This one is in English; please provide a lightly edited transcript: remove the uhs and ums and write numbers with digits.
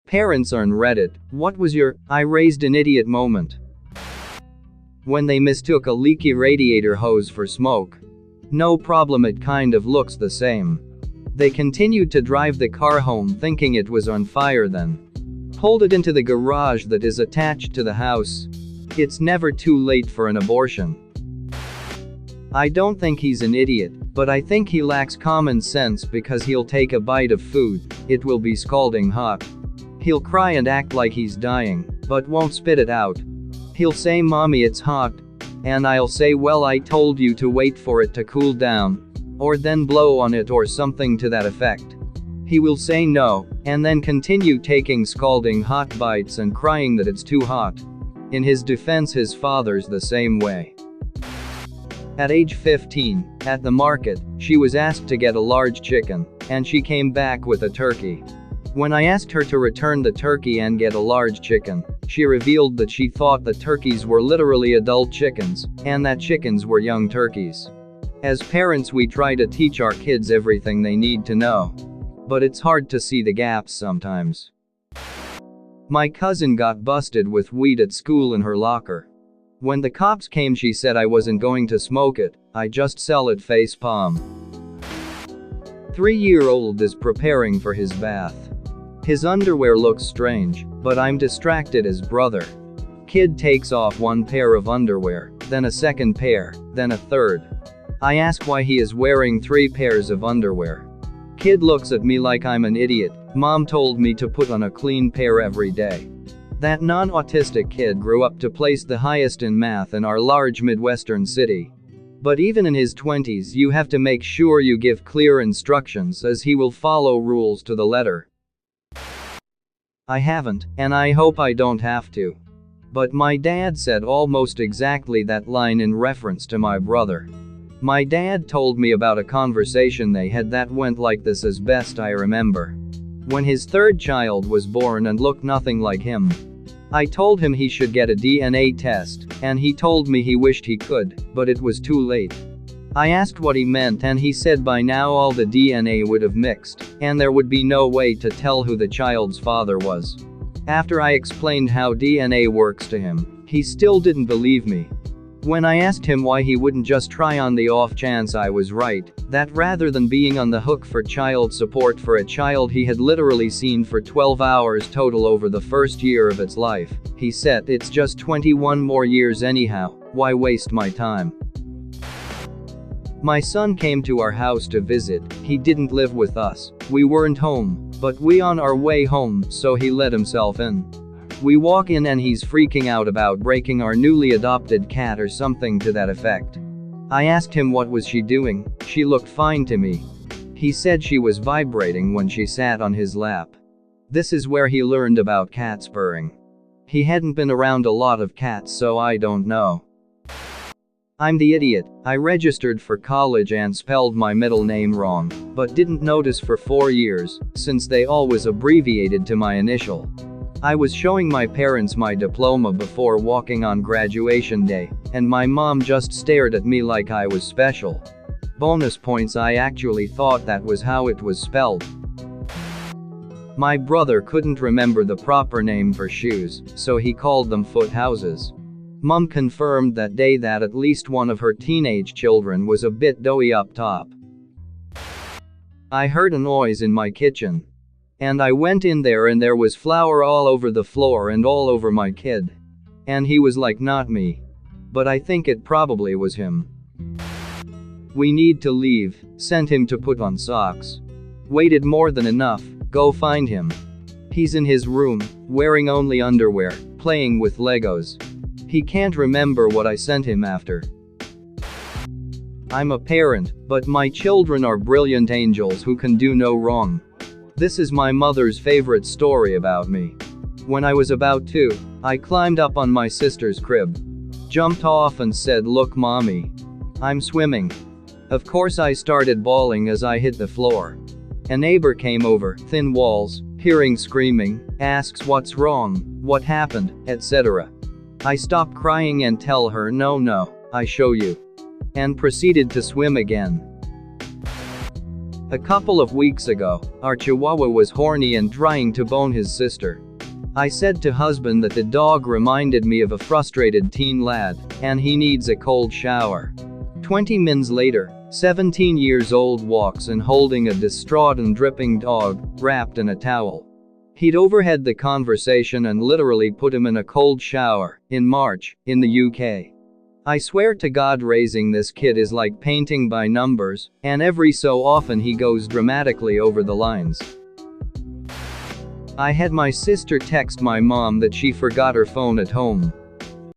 Parents on Reddit, what was your "I raised an idiot" moment? When they mistook a leaky radiator hose for smoke. No problem, it kind of looks the same. They continued to drive the car home thinking it was on fire, then pulled it into the garage that is attached to the house. It's never too late for an abortion. I don't think he's an idiot, but I think he lacks common sense because he'll take a bite of food, it will be scalding hot. He'll cry and act like he's dying, but won't spit it out. He'll say, "Mommy, it's hot." And I'll say, "Well, I told you to wait for it to cool down." Or then blow on it or something to that effect. He will say no, and then continue taking scalding hot bites and crying that it's too hot. In his defense, his father's the same way. At age 15, at the market, she was asked to get a large chicken, and she came back with a turkey. When I asked her to return the turkey and get a large chicken, she revealed that she thought the turkeys were literally adult chickens, and that chickens were young turkeys. As parents, we try to teach our kids everything they need to know. But it's hard to see the gaps sometimes. My cousin got busted with weed at school in her locker. When the cops came, she said I wasn't going to smoke it, I just sell it facepalm. 3-year-old is preparing for his bath. His underwear looks strange, but I'm distracted as brother. Kid takes off one pair of underwear, then a second pair, then a third. I ask why he is wearing 3 pairs of underwear. Kid looks at me like I'm an idiot. Mom told me to put on a clean pair every day. That non-autistic kid grew up to place the highest in math in our large Midwestern city. But even in his 20s, you have to make sure you give clear instructions, as he will follow rules to the letter. I haven't, and I hope I don't have to. But my dad said almost exactly that line in reference to my brother. My dad told me about a conversation they had that went like this, as best I remember. When his 3rd child was born and looked nothing like him, I told him he should get a DNA test, and he told me he wished he could, but it was too late. I asked what he meant, and he said by now all the DNA would have mixed, and there would be no way to tell who the child's father was. After I explained how DNA works to him, he still didn't believe me. When I asked him why he wouldn't just try on the off chance I was right, that rather than being on the hook for child support for a child he had literally seen for 12 hours total over the first year of its life, he said, "It's just 21 more years anyhow, why waste my time?" My son came to our house to visit. He didn't live with us. We weren't home, but we on our way home, so he let himself in. We walk in and he's freaking out about breaking our newly adopted cat or something to that effect. I asked him what was she doing. She looked fine to me. He said she was vibrating when she sat on his lap. This is where he learned about cat purring. He hadn't been around a lot of cats, so I don't know. I'm the idiot. I registered for college and spelled my middle name wrong, but didn't notice for 4 years, since they always abbreviated to my initial. I was showing my parents my diploma before walking on graduation day, and my mom just stared at me like I was special. Bonus points, I actually thought that was how it was spelled. My brother couldn't remember the proper name for shoes, so he called them foot houses. Mom confirmed that day that at least one of her teenage children was a bit doughy up top. I heard a noise in my kitchen. And I went in there and there was flour all over the floor and all over my kid. And he was like, "Not me." But I think it probably was him. We need to leave. Sent him to put on socks. Waited more than enough. Go find him. He's in his room, wearing only underwear, playing with Legos. He can't remember what I sent him after. I'm a parent, but my children are brilliant angels who can do no wrong. This is my mother's favorite story about me. When I was about 2, I climbed up on my sister's crib, jumped off and said, "Look, Mommy, I'm swimming." Of course I started bawling as I hit the floor. A neighbor came over, thin walls, hearing screaming, asks what's wrong, what happened, etc. I stop crying and tell her, "No, I show you," and proceeded to swim again. A couple of weeks ago, our chihuahua was horny and trying to bone his sister. I said to husband that the dog reminded me of a frustrated teen lad, and he needs a cold shower. 20 minutes later, 17 years old walks in holding a distraught and dripping dog, wrapped in a towel. He'd overheard the conversation and literally put him in a cold shower, in March, in the UK. I swear to God, raising this kid is like painting by numbers, and every so often he goes dramatically over the lines. I had my sister text my mom that she forgot her phone at home.